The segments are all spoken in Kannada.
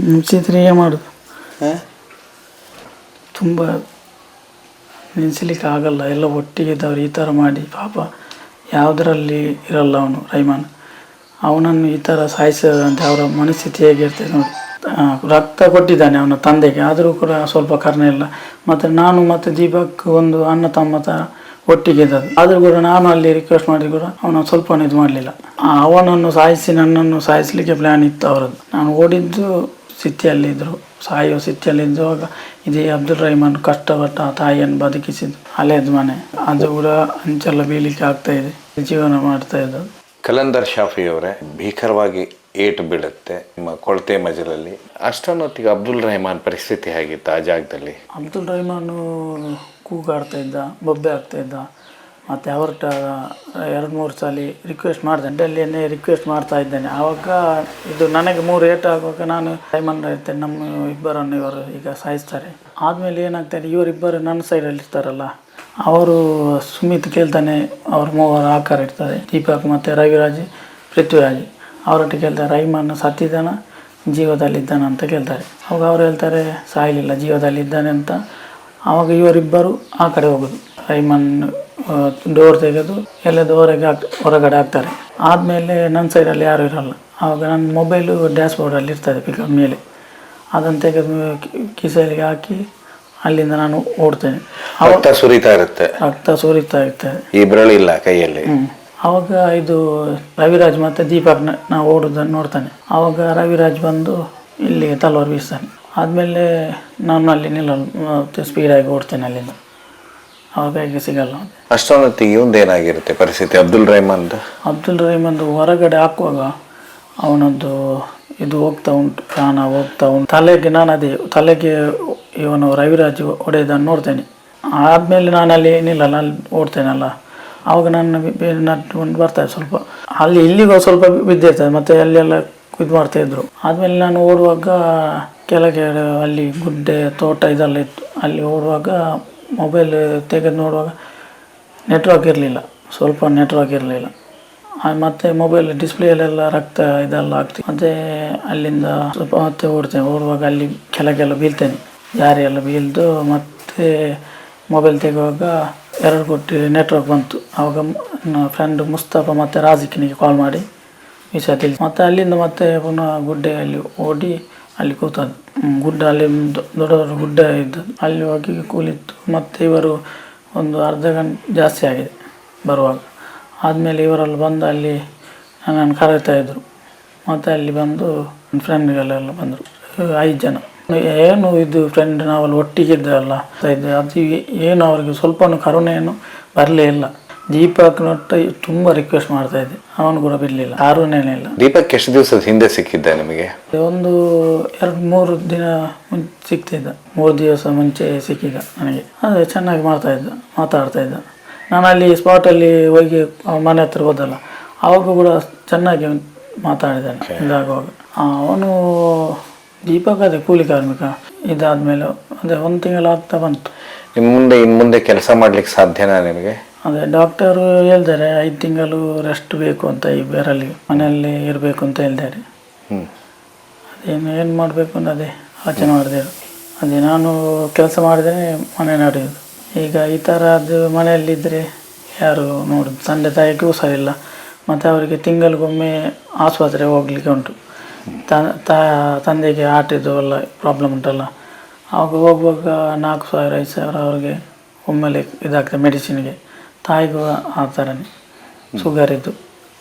ಮುಂಚಿದ್ರೆ ಏನು ಮಾಡೋದು, ತುಂಬ ನೆನೆಸಲಿಕ್ಕೆ ಆಗಲ್ಲ. ಎಲ್ಲ ಒಟ್ಟಿಗೆ ಇದ್ದವ್ರು ಈ ಥರ ಮಾಡಿ ಪಾಪ ಯಾವುದರಲ್ಲಿ ಇರಲ್ಲ ಅವನು ರೈಮಾನ್. ಅವನನ್ನು ಈ ಥರ ಸಾಯಿಸೋದಂತೆ ಅವರ ಮನಸ್ಥಿತಿ ಹೇಗಿರ್ತದೆ ನೋಡಿ. ರಕ್ತ ಕೊಟ್ಟಿದ್ದಾನೆ ಅವನ ತಂದೆಗೆ, ಆದರೂ ಕೂಡ ಸ್ವಲ್ಪ ಕರುಣೆ ಇಲ್ಲ. ಮತ್ತು ನಾನು ಮತ್ತು ದೀಪಕ್ ಒಂದು ಅಣ್ಣ ತಮ್ಮ ಥರ ಒಟ್ಟಿಗೆ ಇದ್ದದ್ದು, ಆದರೂ ಕೂಡ ನಾನು ಅಲ್ಲಿ ರಿಕ್ವೆಸ್ಟ್ ಮಾಡಿ ಕೂಡ ಅವನು ಸ್ವಲ್ಪ ಇದು ಮಾಡಲಿಲ್ಲ. ಅವನನ್ನು ಸಾಯಿಸಿ ನನ್ನನ್ನು ಸಾಯಿಸಲಿಕ್ಕೆ ಪ್ಲ್ಯಾನ್ ಇತ್ತು ಅವರದ್ದು. ನಾನು ಓಡಿದ್ದು ಸ್ಥಿತಿಯಲ್ಲಿದ್ದರು, ಸಾಯುವ ಸ್ಥಿತಿಯಲ್ಲಿದ್ದುವಾಗ ಇದೇ ಅಬ್ದುಲ್ ರಹಮಾನ್ ಕಷ್ಟಪಟ್ಟ ತಾಯಿಯನ್ನು ಬದುಕಿಸಿದ್ದು ಹಳೆಯದು ಮನೆ, ಅದು ಕೂಡ ಅಂಚೆಲ್ಲ ಬೀಳಿಕೆ ಆಗ್ತಾಯಿದೆ, ಜೀವನ ಮಾಡ್ತಾ ಇದ್ದದ್ದು. ಕಲಂದರ್ ಶಾಫಿ ಅವರೇ, ಭೀಕರವಾಗಿ ಏಟು ಬೀಳುತ್ತೆ ನಿಮ್ಮ ಕೊಳತೆ ಮಜಲಲ್ಲಿ. ಅಷ್ಟೊನ್ನೊತ್ತಿಗೆ ಅಬ್ದುಲ್ ರಹಮಾನ್ ಪರಿಸ್ಥಿತಿ ಹೇಗಿತ್ತು ಆ ಜಾಗದಲ್ಲಿ? ಅಬ್ದುಲ್ ರಹಮಾನು ಕೂಗಾಡ್ತಾ ಇದ್ದ, ಬೊಬ್ಬೆ ಆಗ್ತಾಯಿದ್ದ. ಮತ್ತು ಅವರ್ಟ 2-3 ಸಲ ರಿಕ್ವೆಸ್ಟ್ ಮಾಡಿದೆ, ಡೆಲ್ಲಿಯನ್ನೇ ರಿಕ್ವೆಸ್ಟ್ ಮಾಡ್ತಾ ಇದ್ದೇನೆ. ಆವಾಗ ಇದು ನನಗೆ 3 ಏಟು ಆಗುವಾಗ ನಾನು ರಹಮಾನ್ ಇರ್ತೇನೆ, ನಮ್ಮ ಇಬ್ಬರನ್ನು ಇವರು ಈಗ ಸಾಯಿಸ್ತಾರೆ. ಆದಮೇಲೆ ಏನಾಗ್ತಾಯಿದೆ, ಇವರಿಬ್ಬರು ನನ್ನ ಸೈಡಲ್ಲಿ ಇರ್ತಾರಲ್ಲ, ಅವರು ಸುಮಿತ್ ಕೇಳ್ತಾನೆ, ಅವ್ರ 3 ಆಕಾರ ಇರ್ತದೆ, ದೀಪಕ್ ಮತ್ತು ರವಿರಾಜ್ ಪೃಥ್ವಿರಾಜ್. ಅವರೊಟ್ಟಿಗೆ ಕೇಳ್ತಾರೆ ರಹಮಾನ್ ಸತ್ತಿದ್ದಾನ ಜೀವದಲ್ಲಿದ್ದಾನ ಅಂತ ಕೇಳ್ತಾರೆ. ಅವಾಗ ಅವ್ರು ಹೇಳ್ತಾರೆ ಸಾಯಲಿಲ್ಲ, ಜೀವದಲ್ಲಿದ್ದಾನೆ ಅಂತ. ಆವಾಗ ಇವರಿಬ್ಬರು ಆ ಕಡೆ ಹೋಗೋದು, ರಹಮಾನ್ ಡೋರ್ ತೆಗೆದು ಎಲ್ಲದು ಹೊರಗಡೆ ಹಾಕ್ತಾರೆ. ಆದಮೇಲೆ ನನ್ನ ಸೈಡಲ್ಲಿ ಯಾರೂ ಇರಲ್ಲ. ಆವಾಗ ನನ್ನ ಮೊಬೈಲು ಡ್ಯಾಶ್ ಬೋರ್ಡಲ್ಲಿ ಇರ್ತದೆ ಪಿಕಪ್ ಮೇಲೆ, ಅದನ್ನು ತೆಗೆದು ಕಿಸೆಯಲ್ಲಿ ಹಾಕಿ ಅಲ್ಲಿಂದ ನಾನು ಓಡ್ತೇನೆ. ರಕ್ತ ಸುರಿತಾ ಇರ್ತದೆ, ಈ ಬೆರಳಿಲ್ಲ ಕೈಯಲ್ಲಿ. ಆವಾಗ ಇದು ರವಿರಾಜ್ ಮತ್ತು ದೀಪಕ್ ನಾವು ಓಡೋದನ್ನು ನೋಡ್ತಾನೆ. ಆವಾಗ ರವಿರಾಜ್ ಬಂದು ಇಲ್ಲಿ ತಲವಾರು ಬೀಸ್ತಾನೆ. ಆದಮೇಲೆ ನಾನು ಅಲ್ಲಿ ನಿಲ್ಲಲ್ಲ, ಮತ್ತು ಸ್ಪೀಡಾಗಿ ಓಡ್ತೇನೆ ಅಲ್ಲಿಂದ. ಆವಾಗ ಹೇಗೆ ಸಿಗಲ್ಲ. ಅಷ್ಟೊತ್ತಿಗೆ ಒಂದೇನಾಗಿರುತ್ತೆ ಪರಿಸ್ಥಿತಿ ಅಬ್ದುಲ್ ರಹಮಾನ್ದು ಹೊರಗಡೆ ಹಾಕುವಾಗ ಅವನದ್ದು ಇದು ಹೋಗ್ತಾ ಉಂಟು, ಪ್ರಾಣ ಹೋಗ್ತಾ ಉಂಟು. ತಲೆಗೆ ನಾನು ತಲೆಗೆ ಇವನು ರವಿರಾಜ್ ಹೊಡೆಯೋದನ್ನು ನೋಡ್ತೇನೆ. ಆದಮೇಲೆ ನಾನು ಅಲ್ಲಿ ನಿಲ್ಲಲ್ಲ, ಅಲ್ಲಿ ಓಡ್ತೇನಲ್ಲ. ಆವಾಗ ನಾನು ನಟ್ಕೊಂಡು ಬರ್ತಾಯಿದ್ದೆ ಸ್ವಲ್ಪ, ಇಲ್ಲಿಗೂ ಸ್ವಲ್ಪ ಬಿದ್ದಿರ್ತದೆ, ಮತ್ತು ಅಲ್ಲೆಲ್ಲ ಇದು ಮಾಡ್ತಾಯಿದ್ರು. ಆದಮೇಲೆ ನಾನು ಓಡುವಾಗ ಕೆಳಗೆ ಅಲ್ಲಿ ಗುಡ್ಡೆ ತೋಟ ಇದೆಲ್ಲ ಇತ್ತು, ಅಲ್ಲಿ ಓಡುವಾಗ ಮೊಬೈಲ್ ತೆಗೆದು ನೋಡುವಾಗ ನೆಟ್ವರ್ಕ್ ಇರಲಿಲ್ಲ, ಸ್ವಲ್ಪ ನೆಟ್ವರ್ಕ್ ಇರಲಿಲ್ಲ. ಮತ್ತು ಮೊಬೈಲ್ ಡಿಸ್ಪ್ಲೇಯಲ್ಲೆಲ್ಲ ರಕ್ತ ಇದೆಲ್ಲ ಆಗ್ತದೆ. ಮತ್ತು ಅಲ್ಲಿಂದ ಸ್ವಲ್ಪ ಮತ್ತೆ ಓಡುವಾಗ ಅಲ್ಲಿ ಕೆಳಗೆಲ್ಲ ಬೀಳ್ತೇನೆ, ಜಾರಿಯೆಲ್ಲ ಬೀಳ್ದು. ಮತ್ತು ಮೊಬೈಲ್ ತೆಗುವಾಗ 2 ಕೋಟಿ ನೆಟ್ವರ್ಕ್ ಬಂತು. ಆವಾಗ ನನ್ನ ಫ್ರೆಂಡ್ ಮುಸ್ತಫಾ ಮತ್ತು ರಾಜಿಕ್ನಿಗೆ ಕಾಲ್ ಮಾಡಿ ವಿಷಯ ತಿಳಿಸಿ. ಮತ್ತು ಅಲ್ಲಿಂದ ಮತ್ತೆ ಪುನಃ ಗುಡ್ಡೆಯಲ್ಲಿ ಓಡಿ ಅಲ್ಲಿ ಕೂತದ್ದು. ಗುಡ್ಡ ಅಲ್ಲಿ ದೊಡ್ಡ ದೊಡ್ಡ ಗುಡ್ಡ ಇದ್ದದ್ದು, ಅಲ್ಲಿ ಹೋಗಿ ಕೂಲಿತ್ತು. ಮತ್ತು ಇವರು ಒಂದು ಅರ್ಧ ಗಂಟೆ ಜಾಸ್ತಿ ಆಗಿದೆ ಬರುವಾಗ. ಆದಮೇಲೆ ಇವರೆಲ್ಲ ಬಂದು ಅಲ್ಲಿ ನನ್ನನ್ನು ಕರೀತಾಯಿದ್ರು. ಮತ್ತು ಅಲ್ಲಿ ಬಂದು ನನ್ನ ಫ್ರೆಂಡ್ಗಳೆಲ್ಲ ಬಂದರು, 5 ಜನ. ಏನು ಇದು ಫ್ರೆಂಡ್ ನಾವಲ್ಲಿ ಒಟ್ಟಿಗೆ ಇದ್ದಲ್ಲ ಇದು, ಅದು ಏನು ಅವರಿಗೆ ಸ್ವಲ್ಪ ಕರುಣೆಯನ್ನು ಬರಲೇ ಇಲ್ಲ. ದೀಪಕ್ ನೊಟ್ಟ ತುಂಬ ರಿಕ್ವೆಸ್ಟ್ ಮಾಡ್ತಾಯಿದ್ದೆ, ಅವನು ಕೂಡ ಬಿಡಲಿಲ್ಲ, ಯಾರೂನೇನೇ ಇಲ್ಲ. ದೀಪಕ್ ಎಷ್ಟು ದಿವಸದ ಹಿಂದೆ ಸಿಕ್ಕಿದ್ದ ನಿಮಗೆ? ಒಂದು 2-3 ದಿನ ಮುಂಚೆ ಸಿಕ್ತಿದ್ದ, 3 ದಿವಸ ಮುಂಚೆ ಸಿಕ್ಕಿದ್ದ ನನಗೆ. ಅದೇ ಚೆನ್ನಾಗಿ ಮಾತಾಡ್ತಾ ಇದ್ದ. ನಾನು ಅಲ್ಲಿ ಸ್ಪಾಟಲ್ಲಿ ಹೋಗಿ ಅವನ ಮನೆ ಹತ್ರ ಹೋದಲ್ಲ, ಆವಾಗ ಕೂಡ ಚೆನ್ನಾಗಿ ಮಾತಾಡಿದ್ದಾನೆ. ಇದಾಗುವಾಗ ಅವನು ದೀಪಕ್ ಅದೇ ಕೂಲಿ ಕಾರ್ಮಿಕ. ಇದಾದಮೇಲೆ ಅದೇ 1 ತಿಂಗಳು ಆಗ್ತಾ ಬಂತು. ಇನ್ನು ಮುಂದೆ ಕೆಲಸ ಮಾಡ್ಲಿಕ್ಕೆ ಸಾಧ್ಯನಾ ನಿಮಗೆ? ಅದೇ ಡಾಕ್ಟರು ಹೇಳ್ತಾರೆ 5 ತಿಂಗಳು ರೆಸ್ಟ್ ಬೇಕು ಅಂತ, ಈ ಬೇರಲ್ಲಿ ಮನೆಯಲ್ಲಿ ಇರಬೇಕು ಅಂತ ಹೇಳ್ತಾರೆ. ಏನು ಮಾಡಬೇಕು ಅಂತ ಅದೇ ಆಚರಣೆ ಮಾಡಿದೆ. ಅದೇ ನಾನು ಕೆಲಸ ಮಾಡಿದ್ರೆ ಮನೆ ನಡೆಯೋದು. ಈಗ ಈ ಥರದ್ದು ಮನೆಯಲ್ಲಿದ್ದರೆ ಯಾರು ನೋಡೋದು? ತಂದೆ ತಾಯಿಗೂ ಸಹ ಇಲ್ಲ, ಮತ್ತು ಅವರಿಗೆ ತಿಂಗಳಿಗೊಮ್ಮೆ ಆಸ್ಪತ್ರೆಗೆ ಹೋಗಲಿಕ್ಕೆ ಉಂಟು. ತಂದೆಗೆ ಹಾರ್ಟಿದ್ದು ಎಲ್ಲ ಪ್ರಾಬ್ಲಮ್ ಉಂಟಲ್ಲ, ಆವಾಗ ಹೋಗುವಾಗ 4,000-5,000 ಅವ್ರಿಗೆ ಒಮ್ಮೆಲೆ ಇದಾಗ್ತದೆ ಮೆಡಿಸಿನ್ಗೆ. ತಾಯಿಗೂ ಆ ಥರನೇ ಶುಗರ್ ಇದ್ದು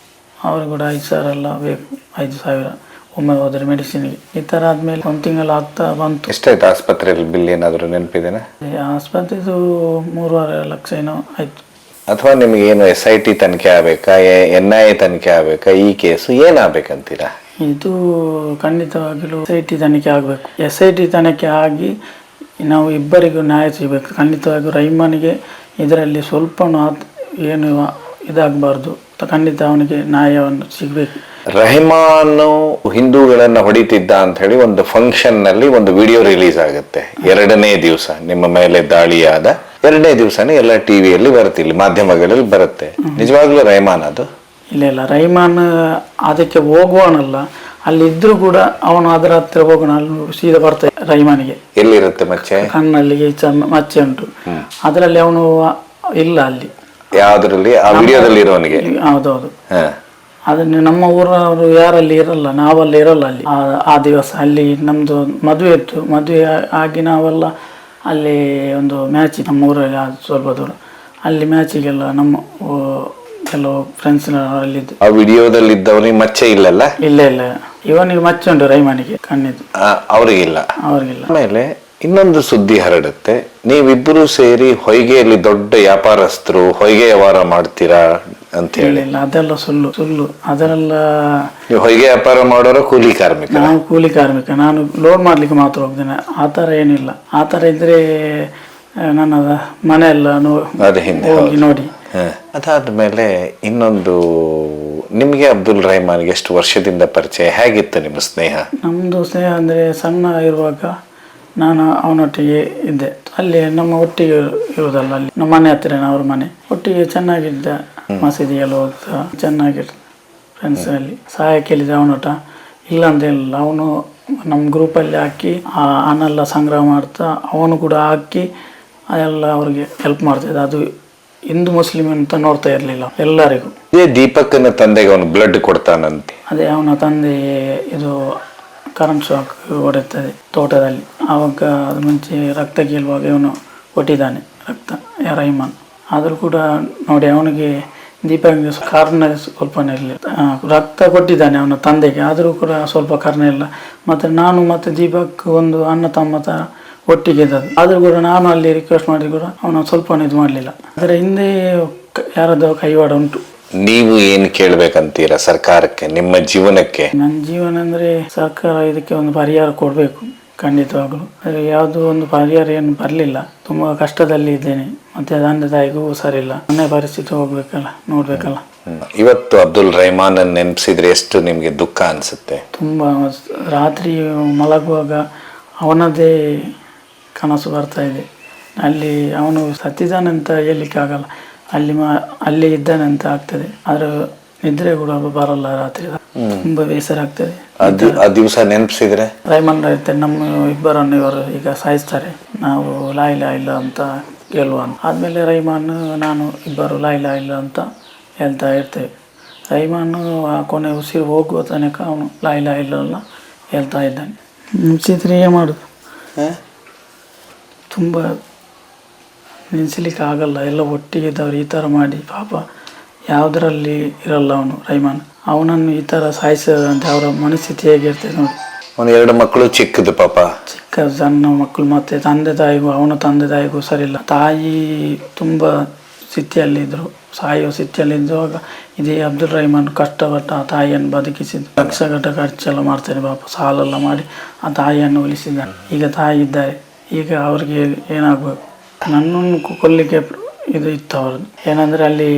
ಅವ್ರಿಗೆ ಕೂಡ 5,000 ಎಲ್ಲ ಬೇಕು, 5,000 ಒಮ್ಮೆ ಹೋದರೆ ಮೆಡಿಸಿನ್ಗೆ. ಈ ಥರ ಆದಮೇಲೆ 1 ತಿಂಗಳು ಆಗ್ತಾ ಬಂತು. ಎಷ್ಟಾಯ್ತು ಆಸ್ಪತ್ರೆಯಲ್ಲಿ ಬಿಲ್ ಏನಾದರೂ ನೆನಪಿದೆನಾ? ಆಸ್ಪತ್ರೆದು 3.5 ಲಕ್ಷ ಏನೋ ಆಯಿತು. ಅಥವಾ ನಿಮಗೆ ಏನು SIT ತನಿಖೆ ಆಗಬೇಕಾ, NIA ತನಿಖೆ ಆಗಬೇಕಾ, ಈ ಕೇಸು ಏನಾಗಬೇಕಂತೀರಾ? ಇದು ಖಂಡಿತವಾಗಿಯೂ SIT ತನಿಖೆ ಆಗಬೇಕು. SIT ತನಿಖೆ ಆಗಿ ನಾವು ಇಬ್ಬರಿಗೂ ನ್ಯಾಯ ಸಿಗಬೇಕು. ಖಂಡಿತವಾಗಿಯೂ ರಹಮಾನಿಗೆ ಇದರಲ್ಲಿ ಸ್ವಲ್ಪ ಏನು ಇದಾಗಬಾರ್ದು, ಖಂಡಿತ ಅವನಿಗೆ ನ್ಯಾಯವನ್ನು ಸಿಗಬೇಕು. ರಹಮಾನು ಹಿಂದೂಗಳನ್ನು ಹೊಡಿತಿದ್ದ ಅಂತ ಹೇಳಿ ಒಂದು ಫಂಕ್ಷನ್ನಲ್ಲಿ ಒಂದು ವಿಡಿಯೋ ರಿಲೀಸ್ ಆಗುತ್ತೆ 2ನೇ ದಿವಸ. ನಿಮ್ಮ ಮೇಲೆ ದಾಳಿಯಾದ 2ನೇ ದಿವಸನೇ ಎಲ್ಲ ಟಿವಿಯಲ್ಲಿ ಬರುತ್ತೆ, ಇಲ್ಲಿ ಮಾಧ್ಯಮಗಳಲ್ಲಿ ಬರುತ್ತೆ. ನಿಜವಾಗ್ಲೂ ರಹಮಾನ್ ಅದು? ಇಲ್ಲ, ರಹಮಾನ್ ಅದಕ್ಕೆ ಹೋಗುವನಲ್ಲ, ಅಲ್ಲಿ ಇದ್ರೂ ಕೂಡ ಅವನು ಅದರ ಹತ್ರ ಹೋಗೋಣ ಅಲ್ಲಿ ಸೀದಾ ಬರ್ತಾ ರೈಮಾನಿಗೆ. ಎಲ್ಲಿರುತ್ತೆ ಮಚ್ಚೆ? ಕಣ್ಣಲ್ಲಿ ಮಚ್ಚೆ ಉಂಟು, ಅದರಲ್ಲಿ ಅವನು ಇಲ್ಲ ಅಲ್ಲಿ. ಯಾವ್ದ್ರಲ್ಲಿ? ಆ ವಿಡಿಯೋದಲ್ಲಿ ಇರೋನಿಗೆ? ಹೌದೌದು. ಅದನ್ನು ನಮ್ಮ ಊರವರು ಯಾರಲ್ಲಿ ಇರಲ್ಲ, ನಾವಲ್ಲಿ ಇರಲ್ಲ ಅಲ್ಲಿ ಆ ದಿವಸ. ಅಲ್ಲಿ ನಮ್ದು ಮದುವೆ ಇತ್ತು, ಮದುವೆ ಆಗಿ ನಾವೆಲ್ಲ ಅಲ್ಲಿ ಒಂದು ಮ್ಯಾಚ್ ನಮ್ಮ ಊರಲ್ಲಿ ಸ್ವಲ್ಪ ದೂರ, ಅಲ್ಲಿ ಮ್ಯಾಚಿಗೆಲ್ಲ ನಮ್ಮ ಕೆಲವು ಫ್ರೆಂಡ್ಸ್ ಅಲ್ಲಿದ್ದು. ಆ ವಿಡಿಯೋದಲ್ಲಿ ಇದ್ದವನಿಗೆ ಮಚ್ಚೆ ಇಲ್ಲಲ್ಲ? ಇಲ್ಲ ಇಲ್ಲ, ಇವನಿಗೆ ಮಚ್ಚೆ ಉಂಟು ರೈಮಾನಿಗೆ ಕಣ್ಣಿದ್ದು, ಅವ್ರಿಗಿಲ್ಲ. ಅವ್ರಿಗಿಲ್ಲ. ಆಮೇಲೆ ಇನ್ನೊಂದು ಸುದ್ದಿ ಹರಡುತ್ತೆ, ನೀವಿಬ್ಬರು ಸೇರಿ ಹೊಯ್ಗೆಯಲ್ಲಿ ದೊಡ್ಡ ವ್ಯಾಪಾರಸ್ಥರು, ಹೊಯ್ಗೆ ವ್ಯವಹಾರ ಮಾಡ್ತೀರಾ ಅಂತ ಹೇಳಿ. ಇಲ್ಲ, ಅದೆಲ್ಲ ಸುಳ್ಳು ಸುಳ್ಳು. ಅದೆಲ್ಲ ನೀವು ಹೊಯ್ಗೆ ವ್ಯಾಪಾರ ಮಾಡೋರು ಕೂಲಿ ಕಾರ್ಮಿಕ? ನಾನು ಕೂಲಿ ಕಾರ್ಮಿಕ, ನಾನು ಲೋಡ್ ಮಾಡ್ಲಿಕ್ಕೆ ಮಾತ್ರ ಹೋಗ್ತೇನೆ. ಆ ಥರ ಏನಿಲ್ಲ. ಆ ಥರ ಇದ್ರೆ ನನ್ನ ಮನೆಯೆಲ್ಲ ಹೋಗಿ ನೋಡಿ. ಅದಾದ್ಮೇಲೆ ಇನ್ನೊಂದು, ನಿಮಗೆ ಅಬ್ದುಲ್ ರಹಮಾನ್ಗೆ ಎಷ್ಟು ವರ್ಷದಿಂದ ಪರಿಚಯ, ಹೇಗಿತ್ತು ನಿಮ್ಮ ಸ್ನೇಹ? ನಮ್ಮದು ಸ್ನೇಹ ಅಂದರೆ ಸಣ್ಣ ಇರುವಾಗ ನಾನು ಅವನೊಟ್ಟಿಗೆ ಇದ್ದೆ. ಅಲ್ಲಿ ನಮ್ಮ ಒಟ್ಟಿಗೆ ಇರುವುದಲ್ಲ, ಅಲ್ಲಿ ನಮ್ಮ ಮನೆ ಹತ್ತಿರ ಅವ್ರ ಮನೆ, ಒಟ್ಟಿಗೆ ಚೆನ್ನಾಗಿದ್ದ. ಮಸೀದಿಗೆಲ್ಲ ಹೋಗ್ತಾ ಚೆನ್ನಾಗಿರ್ತ ಫ್ರೆಂಡ್ಸ್. ಅಲ್ಲಿ ಸಹಾಯ ಕೇಳಿದ್ರೆ ಅವನೊಟ್ಟ ಇಲ್ಲ ಅಂತ ಹೇಳಿಲ್ಲ. ಅವನು ನಮ್ಮ ಗ್ರೂಪಲ್ಲಿ ಹಾಕಿ ಆ ಹಣೆಲ್ಲ ಸಂಗ್ರಹ ಮಾಡ್ತಾ ಅವನು ಕೂಡ ಹಾಕಿ ಅದೆಲ್ಲ ಅವ್ರಿಗೆ ಹೆಲ್ಪ್ ಮಾಡ್ತಿದ್ದ. ಅದು ಹಿಂದೂ ಮುಸ್ಲಿಮ್ ಅಂತ ನೋಡ್ತಾ ಇರಲಿಲ್ಲ, ಎಲ್ಲರಿಗೂ. ಇದೇ ದೀಪಕ್ಕನ ತಂದೆಗೆ ಅವನು ಬ್ಲಡ್ ಕೊಡ್ತಾನಂತೆ. ಅದೇ ಅವನ ತಂದೆ ಇದು ಕರೆಂಟ್ ಶಾಕ್ ಹೊಡೆಯುತ್ತದೆ ತೋಟದಲ್ಲಿ, ಆವಾಗ ಅದು ಮುಂಚೆ ರಕ್ತ ಕೇಳುವಾಗ ಇವನು ಕೊಟ್ಟಿದ್ದಾನೆ ರಕ್ತ, ರಹಮಾನ್. ಆದರೂ ಕೂಡ ನೋಡಿ ಅವನಿಗೆ ದೀಪಕ್ಗೆ ಕಾರಣ ಸ್ವಲ್ಪನೇ ಇರಲಿಲ್ಲ, ರಕ್ತ ಕೊಟ್ಟಿದ್ದಾನೆ ಅವನ ತಂದೆಗೆ, ಆದರೂ ಕೂಡ ಸ್ವಲ್ಪ ಕಾರಣ ಇಲ್ಲ. ಮತ್ತು ನಾನು ಮತ್ತು ದೀಪಕ್ ಒಂದು ಅಣ್ಣ ತಮ್ಮ ಥರ ಒಟ್ಟಿಗೆ ಇದ್ದದ್ದು, ಆದರೂ ಕೂಡ ನಾನು ಅಲ್ಲಿ ರಿಕ್ವೆಸ್ಟ್ ಮಾಡಿ ಕೂಡ ಅವನು ಸ್ವಲ್ಪ ಇದು ಮಾಡಲಿಲ್ಲ. ಅದರ ಹಿಂದೆ ಯಾರದ್ದು ಕೈವಾಡ ಉಂಟು. ನೀವು ಏನು ಕೇಳ್ಬೇಕಂತೀರಾ ಸರ್ಕಾರಕ್ಕೆ, ನಿಮ್ಮ ಜೀವನಕ್ಕೆ? ನನ್ನ ಜೀವನ ಅಂದರೆ ಸರ್ಕಾರ ಇದಕ್ಕೆ ಒಂದು ಪರಿಹಾರ ಕೊಡಬೇಕು ಖಂಡಿತವಾಗಲು. ಆದರೆ ಯಾವುದೋ ಒಂದು ಪರಿಹಾರ ಏನು ಬರಲಿಲ್ಲ. ತುಂಬ ಕಷ್ಟದಲ್ಲಿ ಇದ್ದೇನೆ, ಮತ್ತು ತಂದೆ ತಾಯಿಗೂ ಸರಿಯಿಲ್ಲ. ಮನೆ ಪರಿಸ್ಥಿತಿ ಹೋಗ್ಬೇಕಲ್ಲ, ನೋಡ್ಬೇಕಲ್ಲ. ಇವತ್ತು ಅಬ್ದುಲ್ ರಹಮಾನ್ ನೆನೆಸಿದ್ರೆ ಎಷ್ಟು ನಿಮಗೆ ದುಃಖ ಅನಿಸುತ್ತೆ? ತುಂಬ. ರಾತ್ರಿ ಮಲಗುವಾಗ ಅವನದೇ ಕನಸು ಬರ್ತಾ ಇದೆ. ಅಲ್ಲಿ ಅವನು ಸತ್ತಿದ್ದಾನೆ ಅಂತ ಹೇಳಲಿಕ್ಕಾಗಲ್ಲ, ಅಲ್ಲಿ ಇದ್ದಾನೆ ಅಂತ ಆಗ್ತದೆ. ಆದ್ರೆ ನಿದ್ರೆ ಕೂಡ ಬರಲ್ಲ ರಾತ್ರಿ, ತುಂಬಾ ಬೇಸರ ಆಗ್ತದೆ. ಆ ದಿವಸ ನೆನಪಿಸಿದ್ರೆ ರಹಮಾನ್ ಇರ್ತಾರೆ, ನಮ್ಮ ಇಬ್ಬರನ್ನು ಇವರು ಈಗ ಸಾಯಿಸ್ತಾರೆ, ನಾವು ಲಾ ಇಲಾಹ ಇಲ್ಲ ಅಂತ ಹೇಳುವ ಅಂತ. ಆದ್ಮೇಲೆ ರಹಮಾನ್ ನಾನು ಇಬ್ಬರು ಲಾ ಇಲಾಹ ಇಲ್ಲ ಅಂತ ಹೇಳ್ತಾ ಇರ್ತೇವೆ. ರಹಮಾನ್ ಆ ಕೊನೆ ಉಸಿರು ಹೋಗುವ ತನಕ ಅವನು ಲಾ ಇಲಾಹ ಇಲ್ಲ ಹೇಳ್ತಾ ಇದ್ದಾನೆ. ಮುಚ್ಚಿದ್ರೆ ಏನು ಮಾಡುದು, ತುಂಬ ನೆನೆಸಲಿಕ್ಕೆ ಆಗಲ್ಲ. ಎಲ್ಲ ಒಟ್ಟಿಗೆ ಇದ್ದವ್ರು ಈ ಥರ ಮಾಡಿ ಪಾಪ ಯಾವುದರಲ್ಲಿ ಇರಲ್ಲ ಅವನು ರಹಮಾನ್. ಅವನನ್ನು ಈ ಥರ ಸಾಯಿಸದಂತೆ ಅವರ ಮನಸ್ಥಿತಿ ಹೇಗಿರ್ತದೆ ನೋಡಿ. ಒಂದು 2 ಮಕ್ಕಳು ಚಿಕ್ಕದು ಪಾಪ, ಚಿಕ್ಕ ಸಣ್ಣ ಮಕ್ಕಳು. ಮತ್ತು ತಂದೆ ತಾಯಿಗೂ ಅವನ ತಂದೆ ತಾಯಿಗೂ ಸರಿಯಿಲ್ಲ. ತಾಯಿ ತುಂಬ ಸ್ಥಿತಿಯಲ್ಲಿದ್ದರು, ಸಾಯುವ ಸ್ಥಿತಿಯಲ್ಲಿದ್ದಾಗ ಇದೇ ಅಬ್ದುಲ್ ರಹಮಾನ್ ಕಷ್ಟಪಟ್ಟ ಆ ತಾಯಿಯನ್ನು ಬದುಕಿಸಿದ್ದು. ಲಕ್ಷಗಟ್ಟಲೆ ಖರ್ಚೆಲ್ಲ ಮಾಡ್ತಾನೆ ಪಾಪ, ಸಾಲೆಲ್ಲ ಮಾಡಿ ಆ ತಾಯಿಯನ್ನು ಉಳಿಸಿದ್ದಾನೆ. ಈಗ ತಾಯಿ ಇದ್ದಾರೆ, ಈಗ ಅವ್ರಿಗೆ ಏನಾಗಬೇಕು. ನನ್ನನ್ನು ಕೊಲ್ಲಿಕ್ಕೆ ಇದು ಇತ್ತು ಅವ್ರದ್ದು. ಏನಂದರೆ ಅಲ್ಲಿ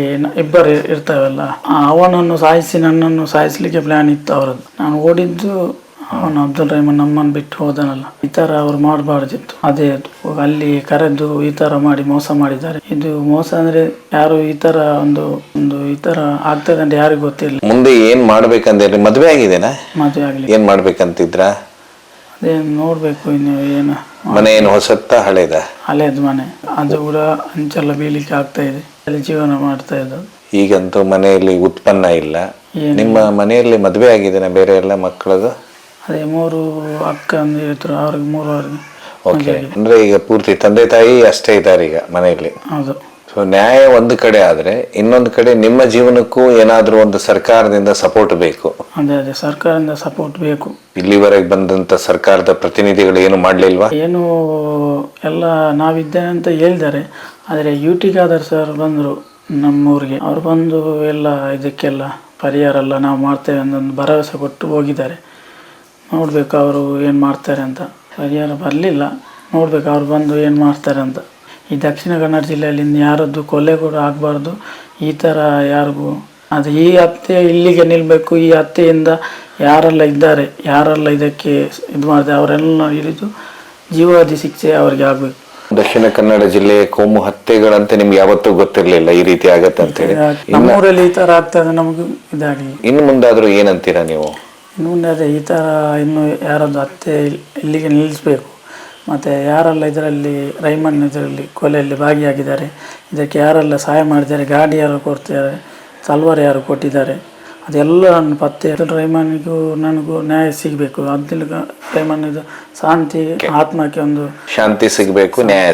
ಇಬ್ಬರು ಇರ್ತಾವಲ್ಲ, ಅವನನ್ನು ಸಾಯಿಸಿ ನನ್ನನ್ನು ಸಾಯಿಸಲಿಕ್ಕೆ ಪ್ಲ್ಯಾನ್ ಇತ್ತು ಅವರದ್ದು. ನಾನು ಓಡಿದ್ದು ಅವನು ಅಬ್ದುಲ್ ರಹಮಾನ್ ನಮ್ಮನ್ನು ಬಿಟ್ಟು ಹೋದನಲ್ಲ, ಈ ಥರ ಅವ್ರು ಮಾಡಬಾರ್ದಿತ್ತು. ಅದೇ ಅಲ್ಲಿ ಕರೆದು ಈ ಥರ ಮಾಡಿ ಮೋಸ ಮಾಡಿದ್ದಾರೆ. ಇದು ಮೋಸ ಅಂದರೆ ಯಾರು ಈ ಥರ ಒಂದು ಈ ಥರ ಆಗ್ತದೆ ಅಂತ ಯಾರಿಗೂ ಗೊತ್ತಿಲ್ಲ. ಮುಂದೆ ಏನು ಮಾಡ್ಬೇಕಂದ್ರೆ ಮದುವೆ ಆಗಿದೆನಾ? ಮದುವೆ ಆಗಲಿ. ಏನು ಮಾಡ್ಬೇಕಂತಿದ್ರ? ಅದೇ ನೋಡಬೇಕು ಇನ್ನು ಏನು. ಮನೆ ಏನು ಹೊಸತ್ತ ಹಳೇದ? ಹಳೇದು ಮನೆ, ಅದು ಕೂಡ ಅಂಚೆಲ್ಲ ಬೀಳಿಕ್ಕೆ ಆಗ್ತಾ ಇದೆ. ಅಲ್ಲಿ ಜೀವನ ಮಾಡ್ತಾ ಇದ್ದದ್ದು. ಈಗಂತೂ ಮನೆಯಲ್ಲಿ ಉತ್ಪನ್ನ ಇಲ್ಲ. ನಿಮ್ಮ ಮನೆಯಲ್ಲಿ ಮದುವೆ ಆಗಿದೆನಾ ಬೇರೆ ಎಲ್ಲ ಮಕ್ಕಳದು? ಅದೇ 3 ಅಕ್ಕ ಇದ್ರು, ಅವ್ರಿಗೆ 3 ಅವ್ರಿಗೆ. ಓಕೆ, ಅಂದ್ರೆ ಈಗ ಪೂರ್ತಿ ತಂದೆ ತಾಯಿ ಅಷ್ಟೇ ಇದ್ದಾರೆ ಈಗ ಮನೆಯಲ್ಲಿ. ಹೌದು. ಸೊ ನ್ಯಾಯ ಒಂದು ಕಡೆ ಆದ್ರೆ ಇನ್ನೊಂದು ಕಡೆ ನಿಮ್ಮ ಜೀವನಕ್ಕೂ ಏನಾದ್ರೂ ಒಂದು ಸರ್ಕಾರದಿಂದ ಸಪೋರ್ಟ್ ಬೇಕು. ಅದೇ ಸರ್ಕಾರದಿಂದ ಸಪೋರ್ಟ್ ಬೇಕು. ಇಲ್ಲಿವರೆಗೆ ಬಂದಂತ ಸರ್ಕಾರದ ಪ್ರತಿನಿಧಿಗಳು ಏನು ಮಾಡ್ಲಿಲ್ವಾ? ಏನು ಎಲ್ಲ ನಾವಿದ್ದೇನೆ ಅಂತ ಹೇಳಿದ್ದಾರೆ. ಆದರೆ UT ಖಾದರ್ ಸರ್ ಬಂದರು ನಮ್ಮೂರಿಗೆ. ಅವ್ರು ಬಂದು ಎಲ್ಲ ಇದಕ್ಕೆಲ್ಲ ಪರಿಹಾರ ಎಲ್ಲ ನಾವು ಮಾಡ್ತೇವೆ ಅನ್ನೊಂದು ಭರವಸೆ ಕೊಟ್ಟು ಹೋಗಿದ್ದಾರೆ. ನೋಡಬೇಕು ಅವರು ಏನು ಮಾಡ್ತಾರೆ ಅಂತ. ಪರಿಹಾರ ಬರಲಿಲ್ಲ, ನೋಡ್ಬೇಕು ಅವ್ರು ಬಂದು ಏನು ಮಾಡ್ತಾರೆ ಅಂತ. ಈ ದಕ್ಷಿಣ ಕನ್ನಡ ಜಿಲ್ಲೆಯಲ್ಲಿ ಯಾರದ್ದು ಕೊಲೆ ಕೂಡ ಆಗಬಾರ್ದು, ಈ ಥರ ಯಾರಿಗೂ. ಅದು ಈ ಹತ್ಯೆ ಇಲ್ಲಿಗೆ ನಿಲ್ಲಬೇಕು. ಈ ಹತ್ಯೆಯಿಂದ ಯಾರೆಲ್ಲ ಇದ್ದಾರೆ, ಯಾರೆಲ್ಲ ಇದಕ್ಕೆ ಇದು ಮಾಡಿದೆ ಅವರೆಲ್ಲ ಹಿಡಿದು ಜೀವಾವಧಿ ಶಿಕ್ಷೆ ಅವ್ರಿಗೆ ಆಗಬೇಕು. ದಕ್ಷಿಣ ಕನ್ನಡ ಜಿಲ್ಲೆ ಕೋಮು ಹತ್ಯೆಗಳಂತೆ ನಿಮ್ಗೆ ಯಾವತ್ತೂ ಗೊತ್ತಿರಲಿಲ್ಲ ಈ ರೀತಿ ಆಗತ್ತೆ ಅಂತ ಹೇಳಿ. ನಮ್ಮೂರಲ್ಲಿ ಈ ಥರ ಆಗ್ತದೆ ನಮಗೂ ಇದಾಗಲಿ. ಇನ್ನು ಮುಂದಾದ್ರೂ ಏನಂತೀರಾ ನೀವು? ಇನ್ನು ಮುಂದೆ ಅದೇ ಈ ಥರ ಇನ್ನು ಯಾರದ್ದು ಹತ್ಯೆ ಇಲ್ಲಿಗೆ ನಿಲ್ಲಿಸಬೇಕು. ಮತ್ತು ಯಾರೆಲ್ಲ ಇದರಲ್ಲಿ ರೈಮನ್ ಇದರಲ್ಲಿ ಕೊಲೆಯಲ್ಲಿ ಭಾಗಿಯಾಗಿದ್ದಾರೆ, ಇದಕ್ಕೆ ಯಾರೆಲ್ಲ ಸಹಾಯ ಮಾಡಿದ್ದಾರೆ, ಗಾಡಿ ಯಾರು ಕೊಡ್ತಿದ್ದಾರೆ, ತಲ್ವಾರ್ ಯಾರು ಕೊಟ್ಟಿದ್ದಾರೆ, ಅದೆಲ್ಲ ಪತ್ತೆ ರೈಮನ್ನಿಗೂ ನನಗೂ ನ್ಯಾಯ ಸಿಗಬೇಕು. ಅಬ್ದುಲ್ ರೈಮನ್ ಇದು ಶಾಂತಿ ಆತ್ಮಕ್ಕೆ ಒಂದು ಶಾಂತಿ ಸಿಗಬೇಕು, ನ್ಯಾಯ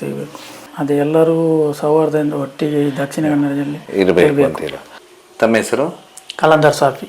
ಸಿಗಬೇಕು. ಅದೇ ಎಲ್ಲರೂ ಸೌಹಾರ್ದದಿಂದ ಒಟ್ಟಿಗೆ ಈ ದಕ್ಷಿಣ ಕನ್ನಡದಲ್ಲಿ ಇರಬೇಕು ಅಂತೀರ. ತಮ್ಮ ಹೆಸರು? ಕಲಂದರ್ ಸಾಫಿ.